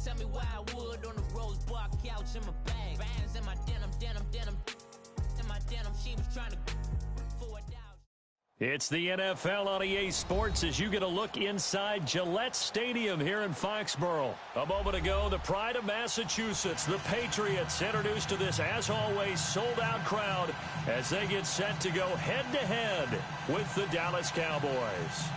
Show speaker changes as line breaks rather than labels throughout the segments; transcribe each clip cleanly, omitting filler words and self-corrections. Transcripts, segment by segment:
tell me why I would on the rose bar couch in my bag. Bands in my denim. In my denim, she was trying to for a doubt.
It's the NFL on EA Sports as you get a look inside Gillette Stadium here in Foxborough. A moment ago, the pride of Massachusetts, the Patriots, introduced to this, as always, sold-out crowd as they get set to go head-to-head with the Dallas Cowboys.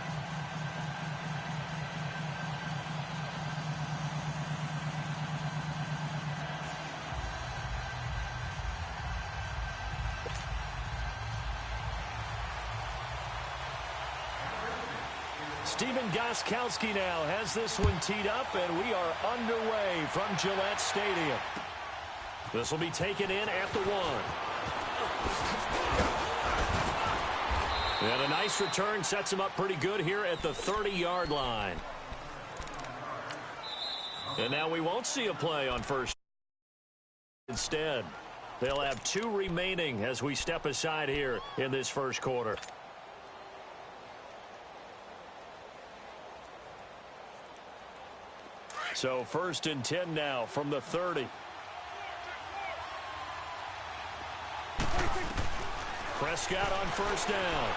Steven Gostkowski now has this one teed up, and we are underway from Gillette Stadium. This will be taken in at the 1. And a nice return sets him up pretty good here at the 30-yard line. And now we won't see a play on first. Instead, they'll have 2 remaining as we step aside here in this first quarter. So 1st and 10 now from the 30. Prescott on first down.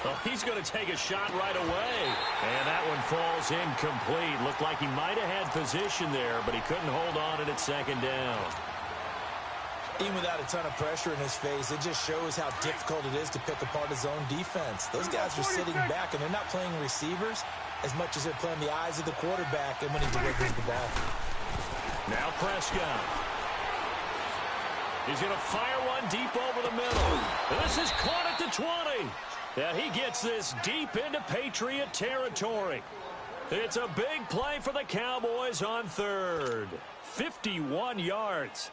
Well, he's going to take a shot right away. And that one falls incomplete. Looked like he might have had position there, but he couldn't hold on at second down.
Even without a ton of pressure in his face, it just shows how difficult it is to pick apart his own defense. Those guys are sitting back, and they're not playing receivers as much as they're playing the eyes of the quarterback and when he delivers the ball.
Now Prescott. He's going to fire one deep over the middle. This is caught at the 20. Yeah, he gets this deep into Patriot territory. It's a big play for the Cowboys on 3rd. 51 yards.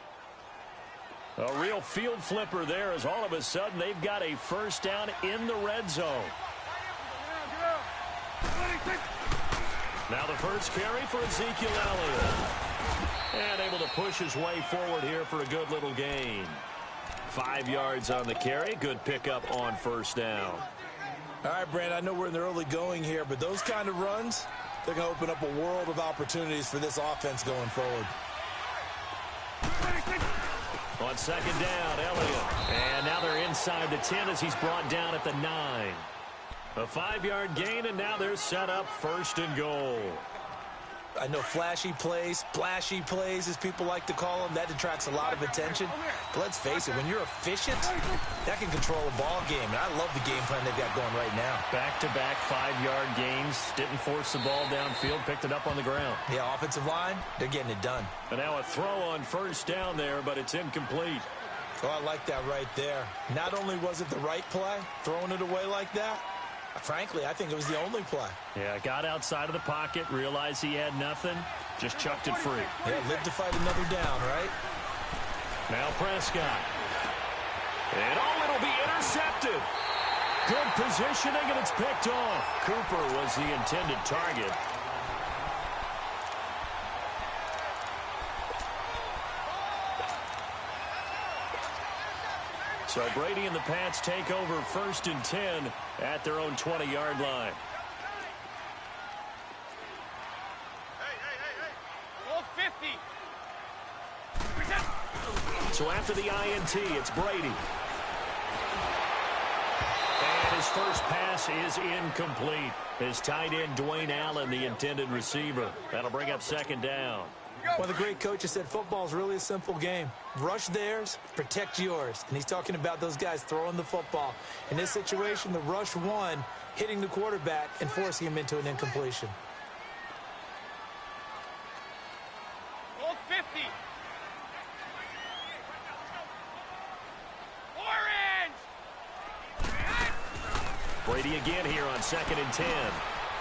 A real field flipper there as all of a sudden they've got a first down in the red zone. Now the first carry for Ezekiel Elliott. And able to push his way forward here for a good little gain. 5 yards on the carry. Good pickup on first down.
All right, Brand, I know we're in the early going here, but those kind of runs, they're going to open up a world of opportunities for this offense going forward.
On second down, Elliott. And now they're inside the 10 as he's brought down at the 9. A 5-yard gain, and now they're set up 1st and goal.
I know flashy plays, splashy plays, as people like to call them, that attracts a lot of attention. But let's face it, when you're efficient, that can control a ball game. And I love the game plan they've got going right now.
Back-to-back 5-yard gains. Didn't force the ball downfield, picked it up on the ground.
Yeah, offensive line, they're getting it done.
And now a throw on first down there, but it's incomplete.
Oh, I like that right there. Not only was it the right play, throwing it away like that, frankly, I think it was the only play.
Yeah, got outside of the pocket, realized he had nothing, just chucked it free.
Yeah, live to fight another down, right?
Now Prescott. And it'll be intercepted. Good positioning, and it's picked off. Cooper was the intended target. So Brady and the Pats take over 1st and 10 at their own 20-yard line.
All 50.
So after the INT, it's Brady. And his first pass is incomplete. His tight end, Dwayne Allen, the intended receiver. That'll bring up 2nd down.
Well, the great coach has said football is really a simple game. Rush theirs, protect yours. And he's talking about those guys throwing the football. In this situation, the rush one, hitting the quarterback and forcing him into an incompletion.
All 50. Orange.
Brady again here on 2nd and 10.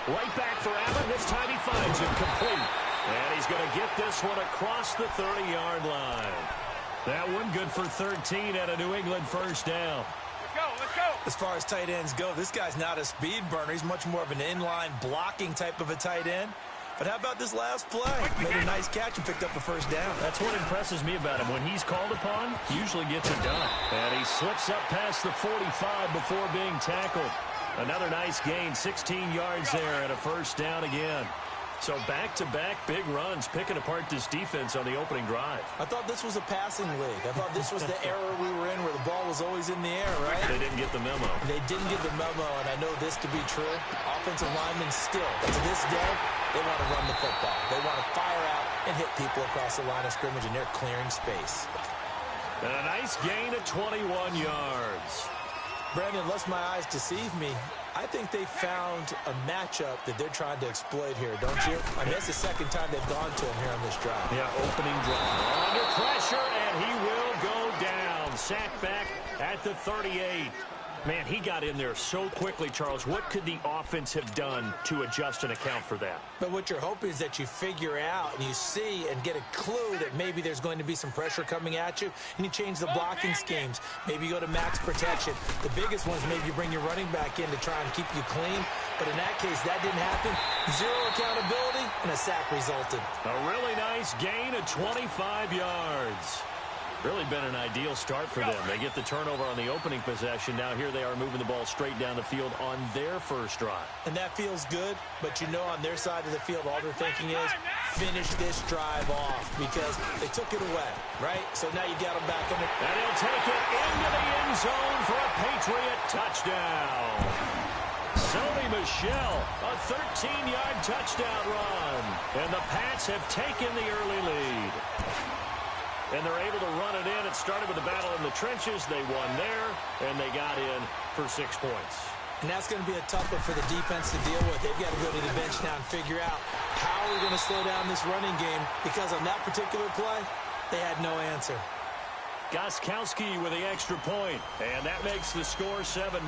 Right back for Allen. This time he finds him complete. And he's going to get this one across the 30-yard line. That one good for 13 and a New England first down.
Let's go.
As far as tight ends go, this guy's not a speed burner. He's much more of an inline blocking type of a tight end. But how about this last play? Made a nice catch and picked up a first down.
That's what impresses me about him. When he's called upon, he usually gets it done. And he slips up past the 45 before being tackled. Another nice gain, 16 yards there and a first down again. So back-to-back big runs, picking apart this defense on the opening drive.
I thought this was a passing league. I thought this was the era we were in where the ball was always in the air, right?
They didn't get the memo.
They didn't get the memo, and I know this to be true. Offensive linemen still, to this day, they want to run the football. They want to fire out and hit people across the line of scrimmage, and they're clearing space.
And a nice gain of 21 yards.
Brandon, unless my eyes deceive me, I think they found a matchup that they're trying to exploit here, don't you? I mean, that's the second time they've gone to him here on this drive.
Yeah, opening drive. Under pressure, and he will go down. Sacked back at the 38. Man, he got in there so quickly, Charles. What could the offense have done to adjust and account for that?
But what you're hoping is that you figure out and you see and get a clue that maybe there's going to be some pressure coming at you, and you change the blocking schemes. Maybe you go to max protection. The biggest ones, maybe you bring your running back in to try and keep you clean. But in that case, that didn't happen. Zero accountability, and a sack resulted.
A really nice gain of 25 yards. Really been an ideal start for them. They get the turnover on the opening possession. Now here they are moving the ball straight down the field on their first drive.
And that feels good, but you know on their side of the field, all they're thinking is finish this drive off because they took it away, right? So now you got them back in the...
And he'll take it into the end zone for a Patriot touchdown. Sony Michel, a 13-yard touchdown run. And the Pats have taken the early lead. And they're able to run it in. It started with a battle in the trenches. They won there, and they got in for 6 points.
And that's going to be a tough one for the defense to deal with. They've got to go to the bench now and figure out how we're going to slow down this running game because on that particular play, they had no answer.
Gostkowski with the extra point, and that makes the score 7-0.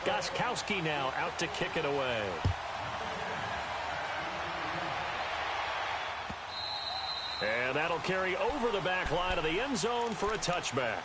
Gostkowski now out to kick it away. And that'll carry over the back line of the end zone for a touchback.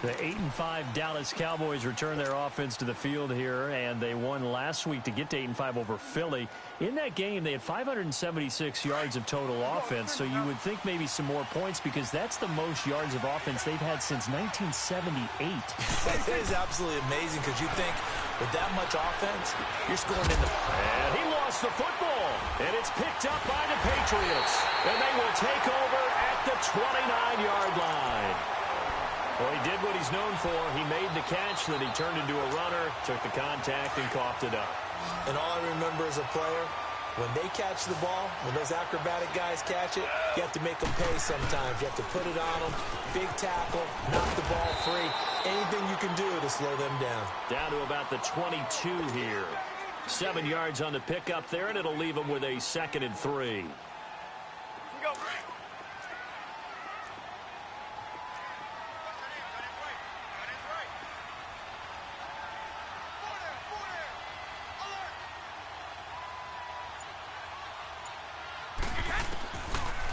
The 8-5 Dallas Cowboys return their offense to the field here, and they won last week to get to 8-5 over Philly. In that game, they had 576 yards of total offense, so you would think maybe some more points because that's the most yards of offense they've had since 1978.
It is absolutely amazing because you think with that much offense, you're scoring in the...
And he lost the football, and it's picked up by the Patriots. And they will take over at the 29-yard line. Well, he did what he's known for. He made the catch, then he turned into a runner, took the contact, and coughed it up.
And all I remember as a player, when they catch the ball, when those acrobatic guys catch it, you have to make them pay sometimes. You have to put it on them, big tackle, knock the ball free. Anything you can do to slow them down.
Down to about the 22 here. 7 yards on the pickup there, and it'll leave them with a 2nd and 3.
Go.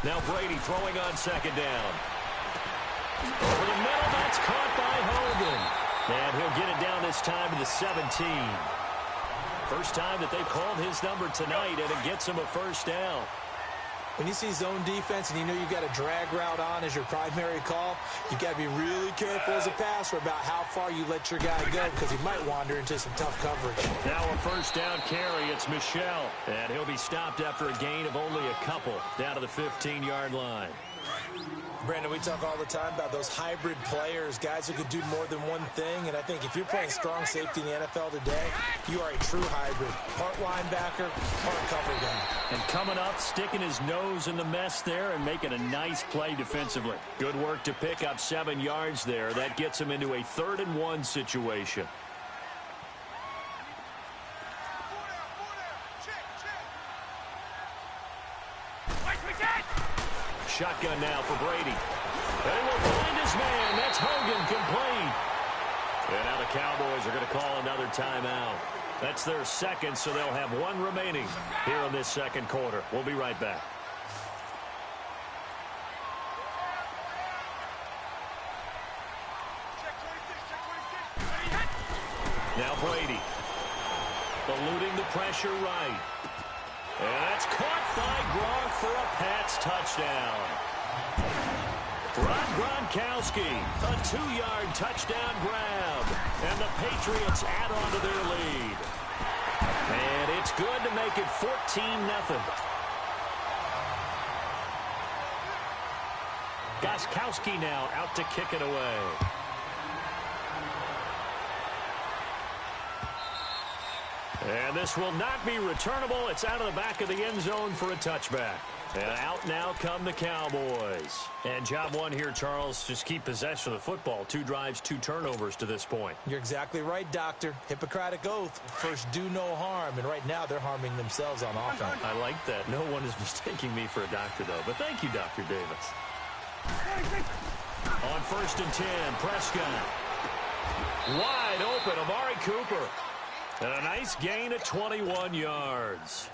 Now Brady throwing on 2nd down. Over the middle, that's caught by Hogan. And he'll get it down this time to the 17. First time that they've called his number tonight, and it gets him a first down.
When you see zone defense and you know you've got a drag route on as your primary call, you've got to be really careful as a passer about how far you let your guy go because he might wander into some tough coverage.
Now a first down carry. It's Michel, and he'll be stopped after a gain of only a couple down to the 15-yard line.
Brandon, we talk all the time about those hybrid players, guys who could do more than one thing, and I think if you're playing strong safety in the NFL today, you are a true hybrid. Part linebacker, part cover guy.
And coming up, sticking his nose in the mess there and making a nice play defensively. Good work to pick up 7 yards there. That gets him into a 3rd and 1 situation. Shotgun now for Brady. They will find his man. That's Hogan, complete. And now the Cowboys are going to call another timeout. That's their 2nd, so they'll have 1 remaining here in this 2nd quarter. We'll be right back. Now Brady. Eluding the pressure right. And that's caught by Gronk for a Pats touchdown. Gronkowski, a 2-yard touchdown grab. And the Patriots add on to their lead. And It's good to make it 14-0. Gostkowski now out to kick it away. And this will not be returnable. It's out of the back of the end zone for a touchback. And out now come the Cowboys. And job one here, Charles, just keep possession of the football. 2 drives, 2 turnovers to this point.
You're exactly right, Doctor. Hippocratic oath. First, do no harm. And right now, they're harming themselves on offense.
I like that. No one is mistaking me for a doctor, though. But thank you, Dr. Davis. On 1st and 10, Prescott. Wide open, Amari Cooper. And a nice gain at 21 yards.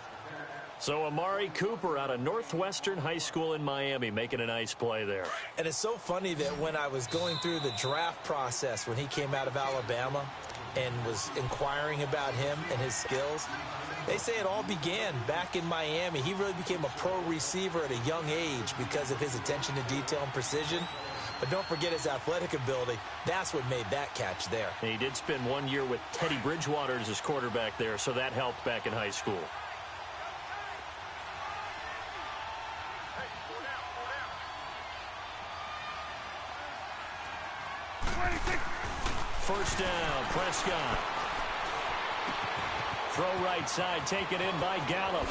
So Amari Cooper out of Northwestern High School in Miami making a nice play there.
And it's so funny that when I was going through the draft process when he came out of Alabama and was inquiring about him and his skills, they say it all began back in Miami. He really became a pro receiver at a young age because of his attention to detail and precision. But don't forget his athletic ability. That's what made that catch there.
And he did spend 1 year with Teddy Bridgewater as his quarterback there, so that helped back in high school. First down, Prescott. Throw right side, taken in by Gallup.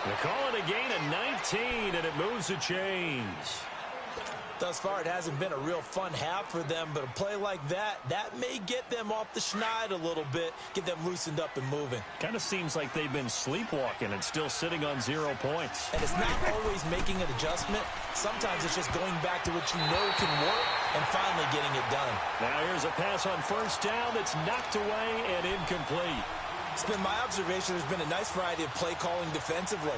They call it a gain of 19, and it moves the chains.
Thus far, it hasn't been a real fun half for them, but a play like that may get them off the schneid a little bit, get them loosened up and moving.
Kind of seems like they've been sleepwalking and still sitting on 0 points.
And it's not always making an adjustment. Sometimes it's just going back to what you know can work and finally getting it done.
Now here's a pass on 1st down that's knocked away and incomplete.
It's been my observation there's been a nice variety of play calling defensively.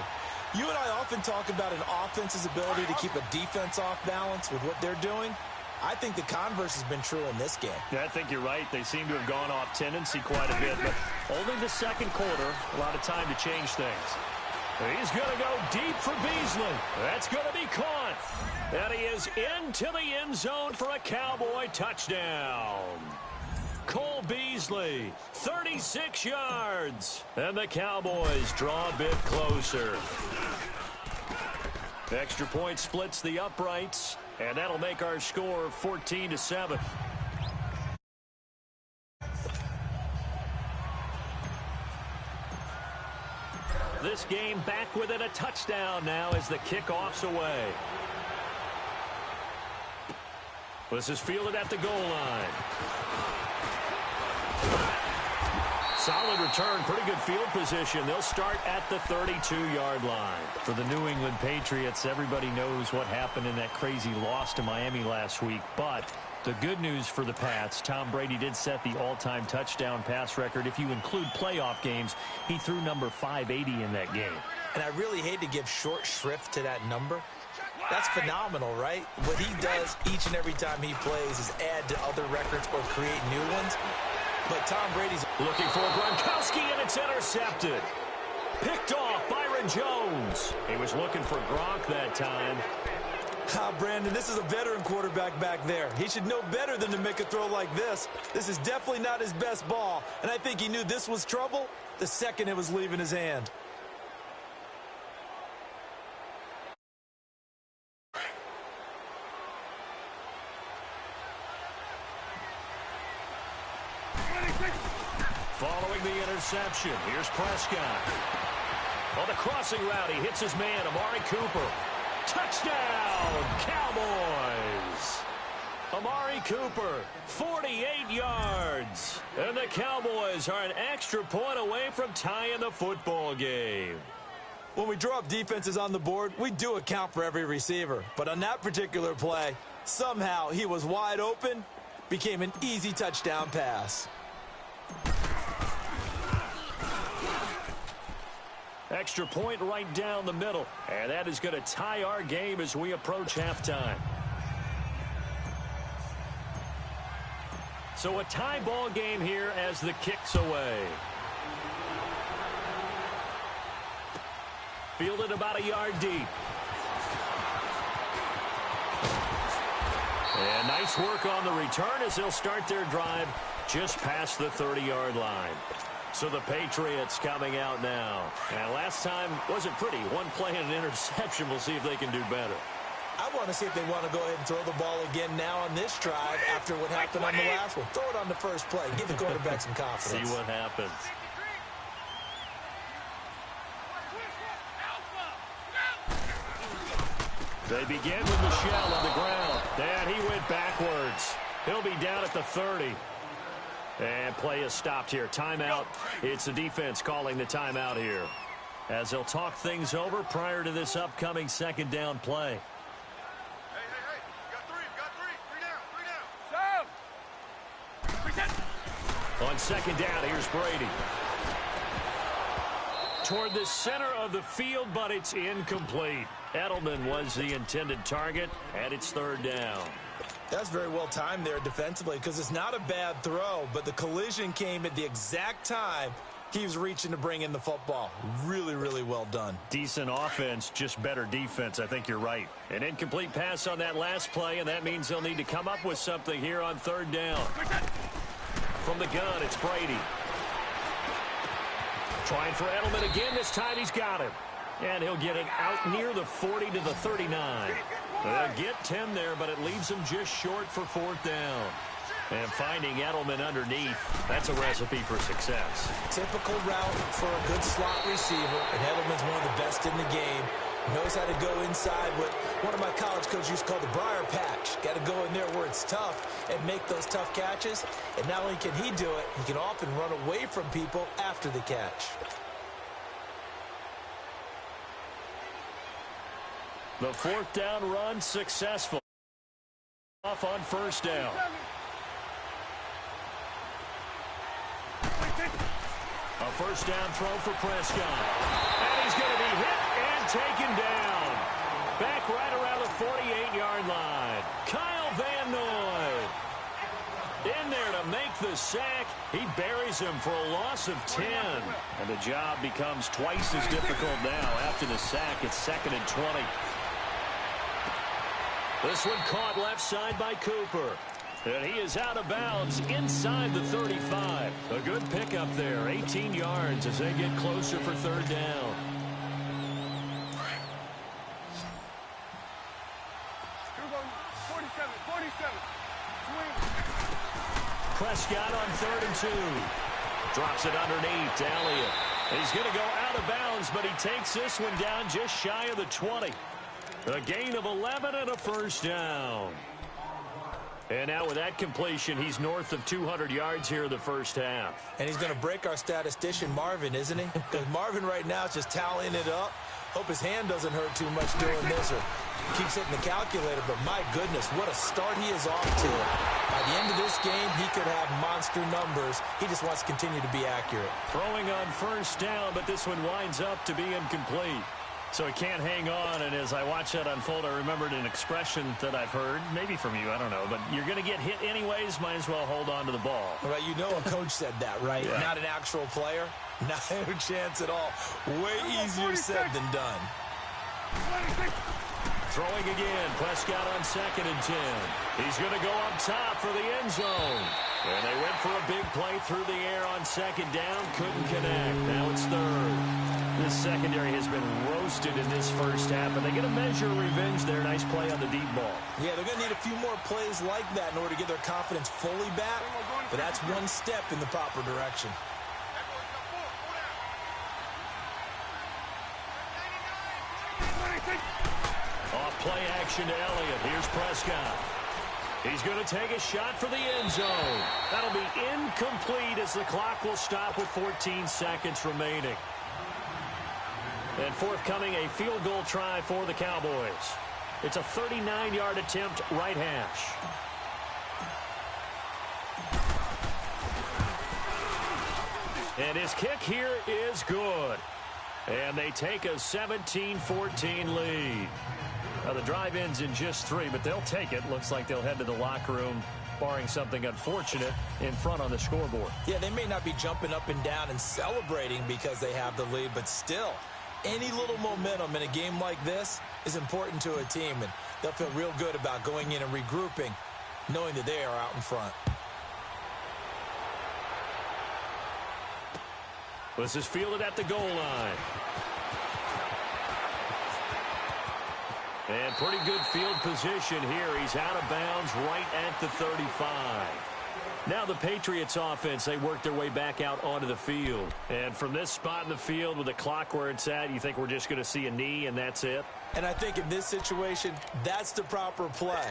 You and I often talk about an offense's ability to keep a defense off balance with what they're doing. I think the converse has been true in this game.
Yeah, I think you're right. They seem to have gone off tendency quite a bit, but only the second quarter, a lot of time to change things. He's going to go deep for Beasley. That's going to be caught. And he is into the end zone for a Cowboy touchdown. Cole Beasley, 36 yards. And the Cowboys draw a bit closer. Extra point splits the uprights, and that'll make our score 14-7. This game back within a touchdown now as the kickoff's away. This is fielded at the goal line. Solid return, pretty good field position. They'll start at the 32-yard line. For the New England Patriots, everybody knows what happened in that crazy loss to Miami last week. But the good news for the Pats, Tom Brady did set the all-time touchdown pass record. If you include playoff games, he threw number 580 in that game.
And I really hate to give short shrift to that number. That's phenomenal, right? What he does each and every time he plays is add to other records or create new ones. But Tom Brady's
looking for Gronkowski, and it's intercepted. Picked off Byron Jones. He was looking for Gronk that time.
Brandon, this is a veteran quarterback back there. He should know better than to make a throw like this. This is definitely not his best ball, and I think he knew this was trouble the second it was leaving his hand.
Following the interception, here's Prescott. On the crossing route, he hits his man, Amari Cooper. Touchdown, Cowboys! Amari Cooper, 48 yards. And the Cowboys are an extra point away from tying the football game.
When we draw up defenses on the board, we do account for every receiver. But on that particular play, somehow he was wide open, became an easy touchdown pass.
Extra point right down the middle. And that is going to tie our game as we approach halftime. So a tie ball game here as the kick's away. Fielded about a yard deep. And nice work on the return as they'll start their drive just past the 30-yard line. So the Patriots coming out now. And last time wasn't pretty. One play and an interception. We'll see if they can do better.
I want to see if they want to go ahead and throw the ball again now on this drive after what happened on the last one. Throw it on the first play. Give the quarterback some confidence.
See what happens. They begin with Michel on the ground. And he went backwards. He'll be down at the 30. And play is stopped here. Timeout. It's the defense calling the timeout here, as they'll talk things over prior to this upcoming second down play. On second down, here's Brady. Toward the center of the field, but it's incomplete. Edelman was the intended target, and it's third down.
That's very well timed there defensively, because it's not a bad throw, but the collision came at the exact time he was reaching to bring in the football. Really, really well done.
Decent offense, just better defense. I think you're right. An incomplete pass on that last play, and that means they'll need to come up with something here on third down. From the gun, it's Brady. Trying for Edelman again. This time he's got him. And he'll get it out near the 40 to the 39. They'll get 10 there, but it leaves them just short for fourth down. And finding Edelman underneath, that's a recipe for success.
Typical route for a good slot receiver, and Edelman's one of the best in the game. Knows how to go inside what one of my college coaches used to call the briar patch. Got to go in there where it's tough and make those tough catches. And not only can he do it, he can often run away from people after the catch.
The fourth down run successful. Off on first down. A first down throw for Prescott. And he's going to be hit and taken down. Back right around the 48-yard line. Kyle Van Noy. In there to make the sack. He buries him for a loss of 10. And the job becomes twice as difficult now. After the sack, it's 2nd and 20. This one caught left side by Cooper. And he is out of bounds inside the 35. A good pickup there. 18 yards as they get closer for third down. Prescott on 3rd and 2. Drops it underneath to Elliott. He's going to go out of bounds, but he takes this one down just shy of the 20. A gain of 11 and a first down. And now with that completion, he's north of 200 yards here in the first half.
And he's going to break our statistician, Marvin, isn't he? Because Marvin right now is just tallying it up. Hope his hand doesn't hurt too much doing this or keeps hitting the calculator. But my goodness, what a start he is off to. By the end of this game, he could have monster numbers. He just wants to continue to be accurate.
Throwing on first down, but this one winds up to be incomplete. So he can't hang on, and as I watch that unfold, I remembered an expression that I've heard, maybe from you, I don't know, but you're going to get hit anyways, might as well hold on to the ball.
Well, you know a coach said that, right? Yeah. Not an actual player. Not a chance at all. Way easier said than done.
Throwing again, Prescott on 2nd and 10. He's going to go up top for the end zone. And they went for a big play through the air on 2nd down, couldn't connect. Now it's 3rd. This secondary has been roasted in this first half, and they get a measure of revenge there. Nice play on the deep ball.
Yeah, they're going to need a few more plays like that in order to get their confidence fully back, but that's one step in the proper direction.
Off play action to Elliott. Here's Prescott. He's going to take a shot for the end zone. That'll be incomplete as the clock will stop with 14 seconds remaining. And forthcoming, a field goal try for the Cowboys. It's a 39-yard attempt, right hash. And his kick here is good. And they take a 17-14 lead. Now, the drive ends in just 3, but they'll take it. Looks like they'll head to the locker room, barring something unfortunate, in front on the scoreboard.
Yeah, they may not be jumping up and down and celebrating because they have the lead, but still, any little momentum in a game like this is important to a team, and they'll feel real good about going in and regrouping, knowing that they are out in front.
This is fielded at the goal line. And pretty good field position here. He's out of bounds right at the 35. Now the Patriots offense, they work their way back out onto the field. And from this spot in the field with the clock where it's at, you think we're just going to see a knee and that's it?
And I think in this situation, that's the proper play.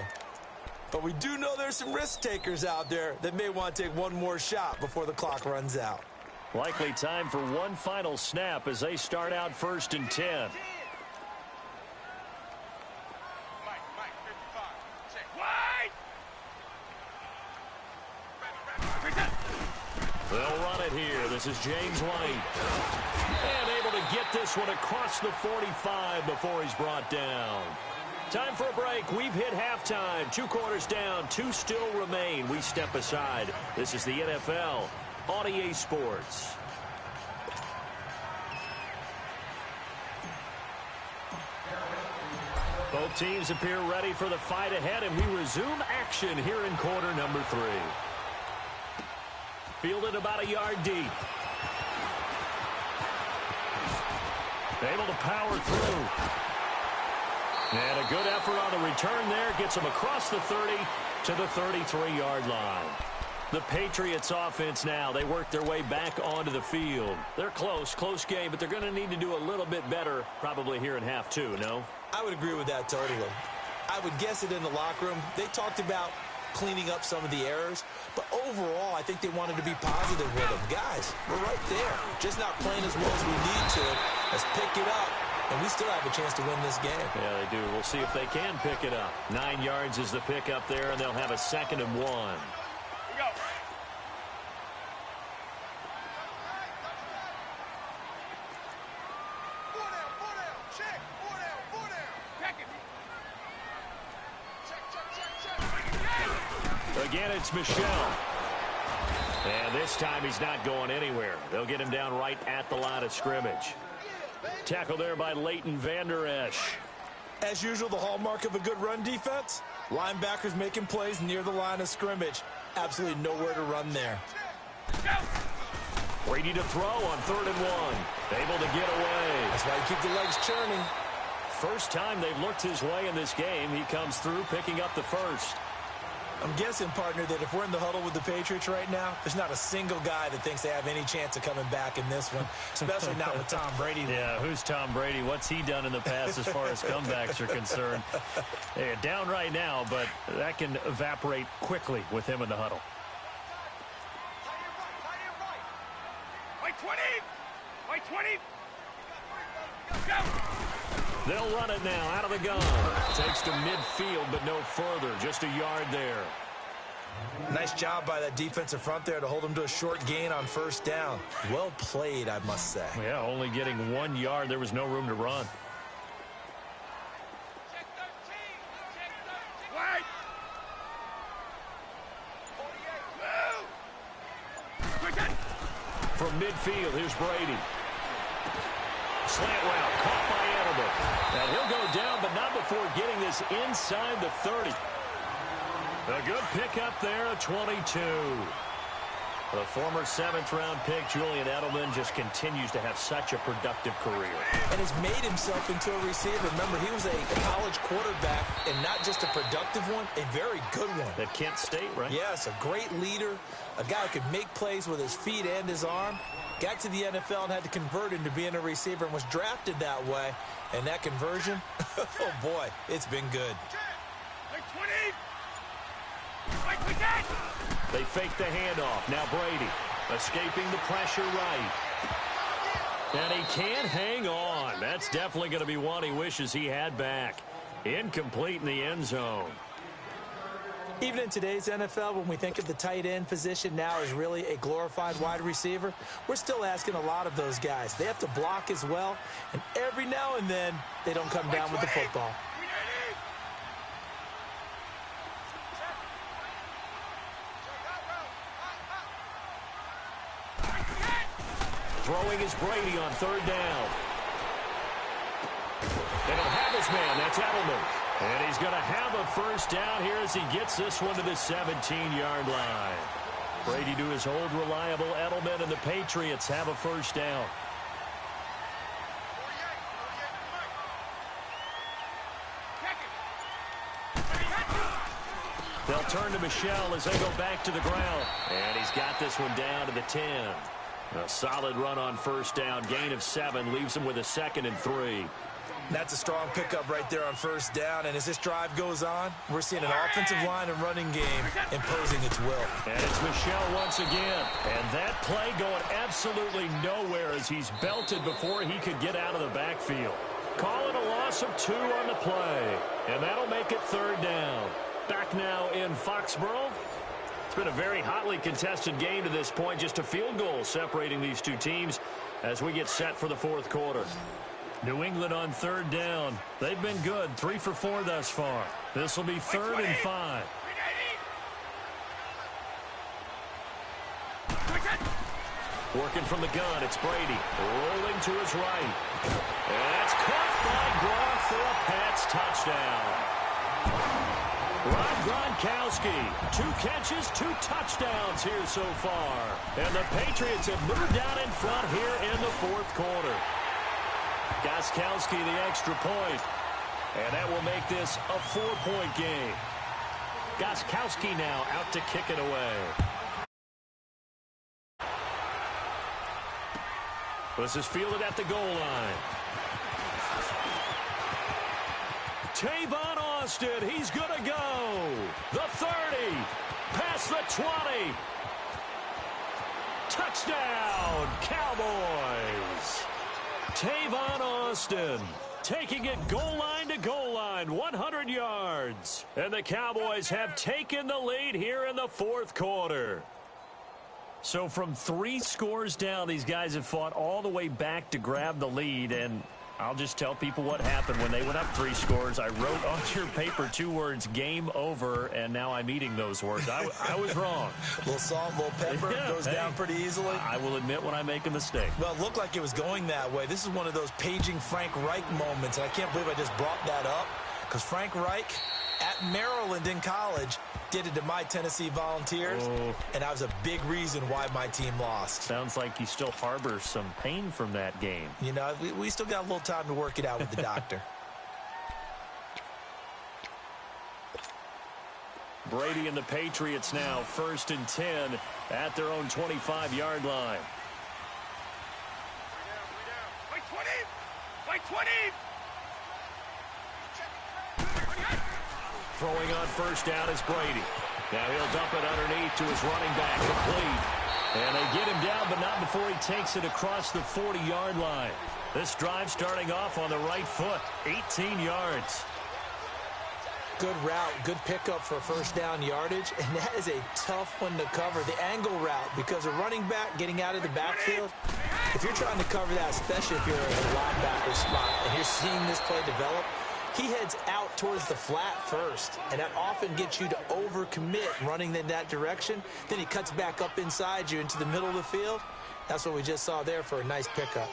But we do know there's some risk takers out there that may want to take one more shot before the clock runs out.
Likely time for one final snap as they start out 1st and 10. They'll run it here. This is James White. And able to get this one across the 45 before he's brought down. Time for a break. We've hit halftime. 2 quarters down. 2 still remain. We step aside. This is the NFL on EA Sports. Both teams appear ready for the fight ahead, and we resume action here in quarter number 3. Fielded about a yard deep. Able to power through. And a good effort on the return there. Gets him across the 30 to the 33-yard line. The Patriots offense now, they work their way back onto the field. They're close game, but they're going to need to do a little bit better probably here in half 2, no?
I would agree with that totally. I would guess it in the locker room. They talked about cleaning up some of the errors, but overall, I think they wanted to be positive with them. Guys, we're right there. Just not playing as well as we need to. Let's pick it up, and we still have a chance to win this game.
Yeah, they do. We'll see if they can pick it up. 9 yards is the pickup there, and they'll have a 2nd and 1. Again, it's Michel. And this time he's not going anywhere. They'll get him down right at the line of scrimmage. Tackled there by Leighton Vander Esch.
As usual, the hallmark of a good run defense, linebackers making plays near the line of scrimmage. Absolutely nowhere to run there.
Brady to throw on 3rd and 1. Able to get away.
That's why you keep the legs churning.
First time they've looked his way in this game. He comes through picking up the first.
I'm guessing, partner, that if we're in the huddle with the Patriots right now, there's not a single guy that thinks they have any chance of coming back in this one, especially not with Tom Brady.
Yeah, who's Tom Brady? What's he done in the past as far as comebacks are concerned? Yeah, down right now, but that can evaporate quickly with him in the huddle.
White 20! White 20!
They'll run it now out of the gun. Takes to midfield, but no further. Just a yard there.
Nice job by that defensive front there to hold him to a short gain on 1st down. Well played, I must say.
Yeah, only getting 1 yard. There was no room to run.
Check 13! White! 48! Move!
From midfield, here's Brady. Slant route, caught by Edelman. And he'll go down, but not before getting this inside the 30. A good pickup there, a 22. The former 7th-round pick, Julian Edelman, just continues to have such a productive career.
And has made himself into a receiver. Remember, he was a college quarterback, and not just a productive one, a very good one.
At Kent State, right?
Yes, a great leader, a guy who could make plays with his feet and his arm. Got to the NFL and had to convert into being a receiver and was drafted that way. And that conversion, oh boy, it's been good.
White 20! White 20!
They fake the handoff. Now Brady escaping the pressure right. And he can't hang on. That's definitely going to be one he wishes he had back. Incomplete in the end zone.
Even in today's NFL, when we think of the tight end position now as really a glorified wide receiver, we're still asking a lot of those guys. They have to block as well, and every now and then, they don't come down with the football.
Throwing is Brady on 3rd down. They don't have his man. That's Edelman. And he's going to have a 1st down here as he gets this one to the 17-yard line. Brady to his old reliable Edelman, and the Patriots have a first down. They'll turn to Michel as they go back to the ground. And he's got this one down to the 10. A solid run on first down. Gain of 7 leaves him with a 2nd and 3.
That's a strong pickup right there on first down. And as this drive goes on, we're seeing an offensive line and running game imposing its will.
And it's Michel once again. And that play going absolutely nowhere as he's belted before he could get out of the backfield. Calling a loss of 2 on the play. And that'll make it 3rd down. Back now in Foxborough. It's been a very hotly contested game to this point. Just a field goal separating these two teams as we get set for the 4th quarter. New England on 3rd down. They've been good. 3 for 4 thus far. This will be 3rd and 5. Working from the gun, it's Brady. Rolling to his right. And that's caught by Gronk for a Pats touchdown. Rob Gronkowski, 2 catches, 2 touchdowns here so far. And the Patriots have moved down in front here in the 4th quarter. Gostkowski the extra point. And that will make this a 4-point game. Gostkowski now out to kick it away. This is fielded at the goal line. Tavon Austin, he's going to go. The 30, past the 20. Touchdown, Cowboys. Tavon Austin taking it goal line to goal line, 100 yards. And the Cowboys have taken the lead here in the 4th quarter. So from 3 scores down, these guys have fought all the way back to grab the lead, and I'll just tell people what happened when they went up 3 scores. I wrote on your paper 2 words, game over, and now I'm eating those words. I was wrong.
Little salt, little pepper, goes down pretty easily.
I will admit when I make a mistake.
Well, it looked like it was going that way. This is one of those paging Frank Reich moments, and I can't believe I just brought that up, because Frank Reich at Maryland in college did it to my Tennessee Volunteers, and that was a big reason why my team lost.
Sounds like he still harbors some pain from that game.
You know, we still got a little time to work it out with the doctor.
Brady and the Patriots now 1st and 10 at their own 25-yard line.
By 20! By 20!
Throwing on first down is Brady. Now he'll dump it underneath to his running back, complete. And they get him down, but not before he takes it across the 40-yard line. This drive starting off on the right foot, 18 yards.
Good route, good pickup for first down yardage, and that is a tough one to cover, the angle route, because a running back getting out of the backfield, if you're trying to cover that, especially if you're in a linebacker spot, and you're seeing this play develop, he heads out towards the flat first, and that often gets you to overcommit running in that direction. Then he cuts back up inside you into the middle of the field. That's what we just saw there for a nice pickup.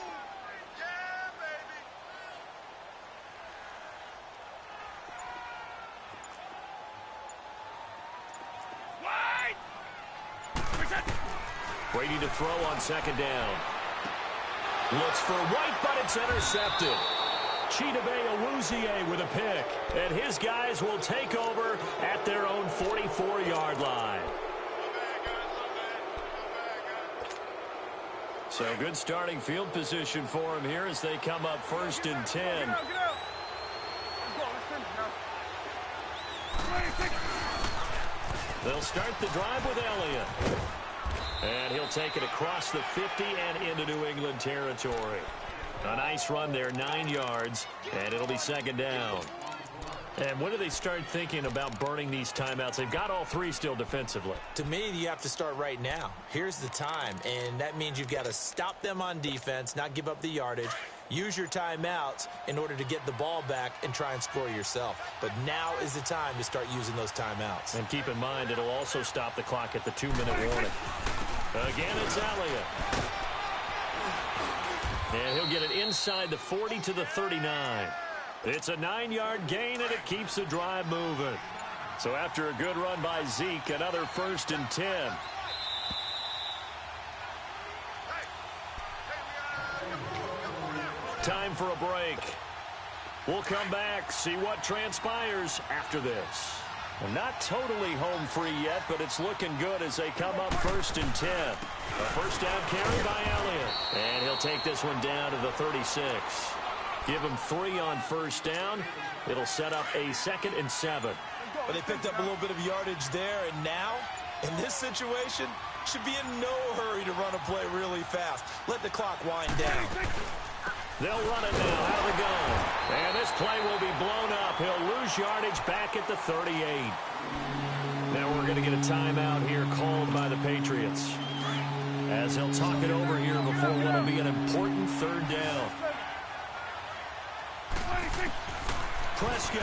Brady to throw on 2nd down. Looks for White, but it's intercepted. Chidobe Awuzie with a pick. And his guys will take over at their own 44-yard line. So good starting field position for him here as they come up 1st and 10. They'll start the drive with Elliott. And he'll take it across the 50 and into New England territory. A nice run there, 9 yards, and it'll be 2nd down. And when do they start thinking about burning these timeouts? They've got all 3 still defensively.
To me, you have to start right now. Here's the time, and that means you've got to stop them on defense, not give up the yardage, use your timeouts in order to get the ball back and try and score yourself. But now is the time to start using those timeouts.
And keep in mind, it'll also stop the clock at the 2-minute warning. Again, it's Elliott. And he'll get it inside the 40 to the 39. It's a 9-yard gain, and it keeps the drive moving. So after a good run by Zeke, another 1st and 10. time for a break. We'll come back, see what transpires after this. And not totally home free yet, but it's looking good as they come up 1st and 10. A first down carry by Elliott. And he'll take this one down to the 36. Give him 3 on first down. It'll set up a 2nd and 7.
But they picked up a little bit of yardage there, and now, in this situation, should be in no hurry to run a play really fast. Let the clock wind down.
They'll run it now out of the gun. And this play will be blown up. He'll lose yardage back at the 38. Now we're going to get a timeout here called by the Patriots, as they'll talk it over here before what will be an important 3rd down. Prescott.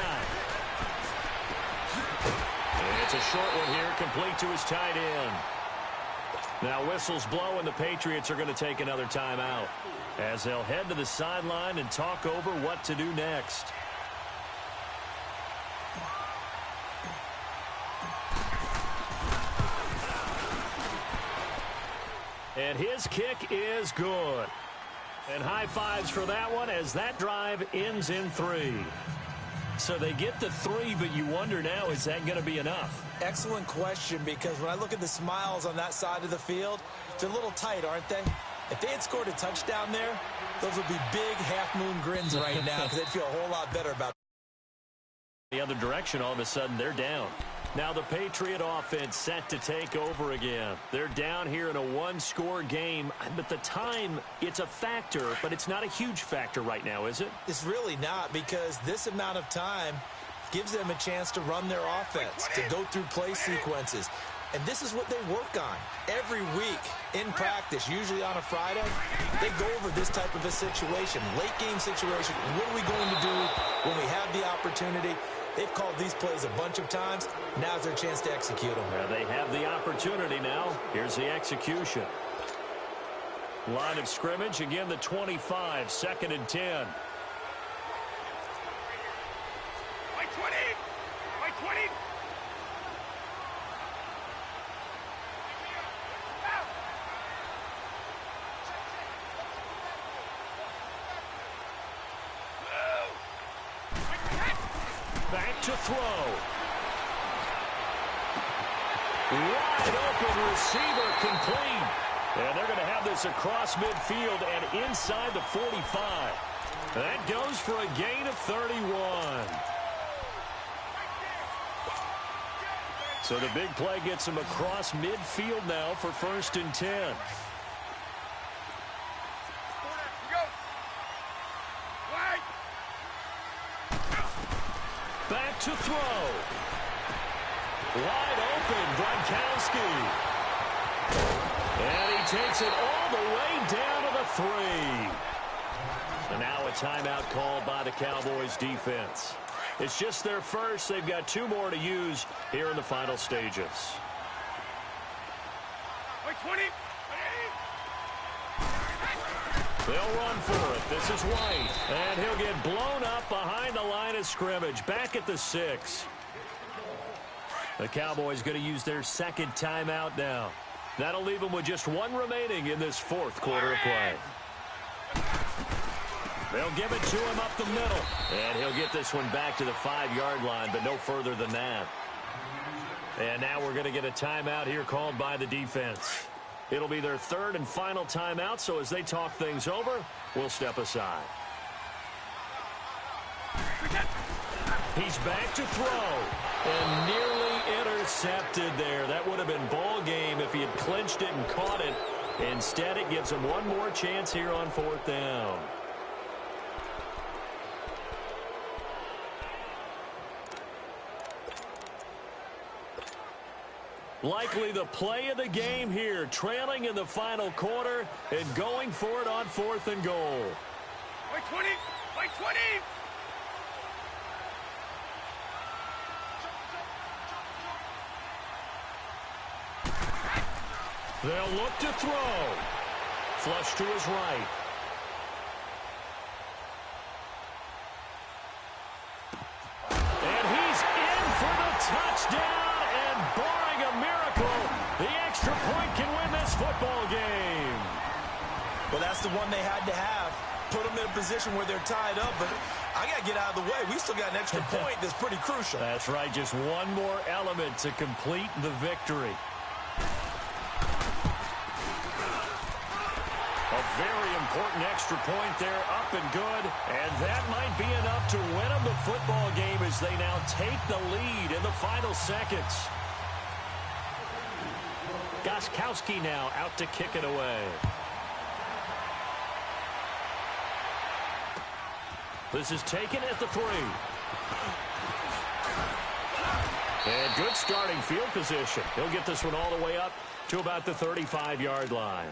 And it's a short one here, complete to his tight end. Now whistles blow, and the Patriots are going to take another timeout, as they'll head to the sideline and talk over what to do next. And his kick is good. And high fives for that one, as that drive ends in 3. So they get the 3, but you wonder now, is that going to be enough?
Excellent question, because when I look at the smiles on that side of the field, they're a little tight, aren't they? If they had scored a touchdown there, those would be big half-moon grins right now, because they'd feel a whole lot better about it.
The other direction, all of a sudden, they're down. Now the Patriot offense set to take over again. They're down here in a 1-score game, but the time, it's a factor, but it's not a huge factor right now, is it?
It's really not, because this amount of time gives them a chance to run their offense, to go through play sequences. And this is what they work on every week in practice, usually on a Friday. They go over this type of a situation, late-game situation. What are we going to do when we have the opportunity? They've called these plays a bunch of times. Now's their chance to execute them.
Well, they have the opportunity now. Here's the execution. Line of scrimmage, again, the 25, 2nd and 10.
By 20! By 20!
Back to throw. Wide open receiver, complete. And they're going to have this across midfield and inside the 45. That goes for a gain of 31. So the big play gets him across midfield now for 1st and 10. Back to throw. Wide open, Gronkowski. And he takes it all the way down to the 3. And now a timeout called by the Cowboys defense. It's just their first. They've got 2 more to use here in the final stages.
By 20!
They'll run for it. This is White. And he'll get blown up behind the line of scrimmage. Back at the 6. The Cowboys going to use their 2nd timeout now. That'll leave them with just 1 remaining in this 4th quarter of play. They'll give it to him up the middle. And he'll get this one back to the 5-yard line, but no further than that. And now we're going to get a timeout here called by the defense. It'll be their 3rd and final timeout, so as they talk things over, we'll step aside. He's back to throw. And nearly intercepted there. That would have been ball game if he had clinched it and caught it. Instead, it gives him 1 more chance here on 4th down. Likely the play of the game here, trailing in the final quarter and going for it on 4th and goal.
By 20! By 20!
They'll look to throw. Flush to his right. And he's in for the touchdown. And barring a miracle, the extra point can win this football game.
Well, that's the one they had to have. Put them in a position where they're tied up, but I got to get out of the way. We still got an extra point that's pretty crucial.
That's right, just one more element to complete the victory. A very important extra point there, up and good. And that might be enough to win them the football game as they now take the lead in the final seconds. Gostkowski now out to kick it away. This is taken at the 3. And good starting field position. He'll get this one all the way up to about the 35-yard line.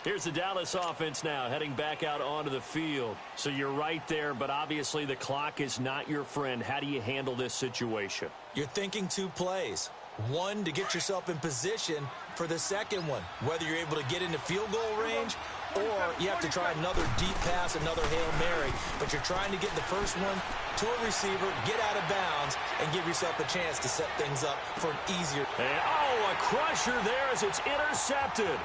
Here's the Dallas offense now heading back out onto the field. So you're right there, but obviously the clock is not your friend. How do you handle this situation?
You're thinking 2 plays. One, to get yourself in position for the second one, whether you're able to get into field goal range or you have to try another deep pass, another Hail Mary, but you're trying to get the first one to a receiver, get out of bounds, and give yourself a chance to set things up for an easier.
And, a crusher there as it's intercepted.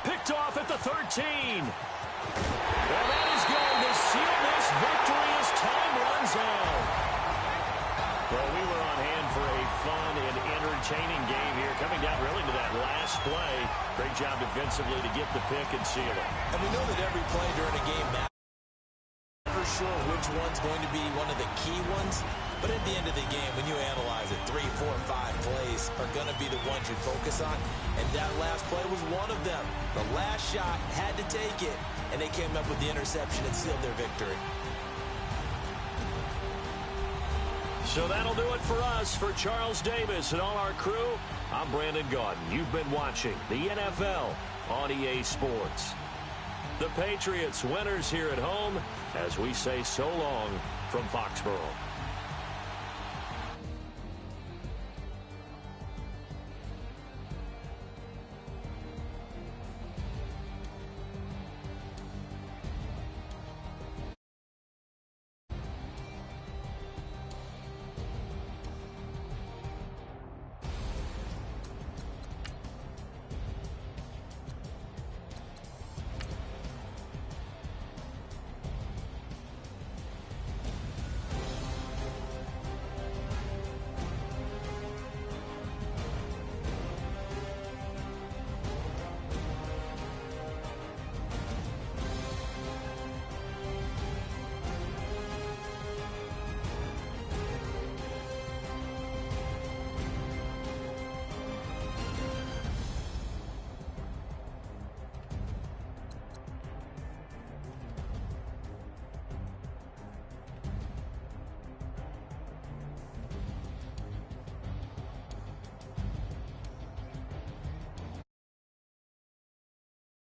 Picked off at the 13. And that is going to seal this victory as time runs out. Well, we were on hand for a fun and entertaining game here, coming down really to that last play. Great job defensively to get the pick and seal it.
And we know that every play during a game matters. Never sure which one's going to be one of the key ones, but at the end of the game, when you analyze it, 3, 4, 5 plays are going to be the ones you focus on, and that last play was one of them. The last shot had to take it, and they came up with the interception and sealed their victory.
So that'll do it for us. For Charles Davis and all our crew, I'm Brandon Gaudin. You've been watching the NFL on EA Sports. The Patriots winners here at home as we say so long from Foxborough.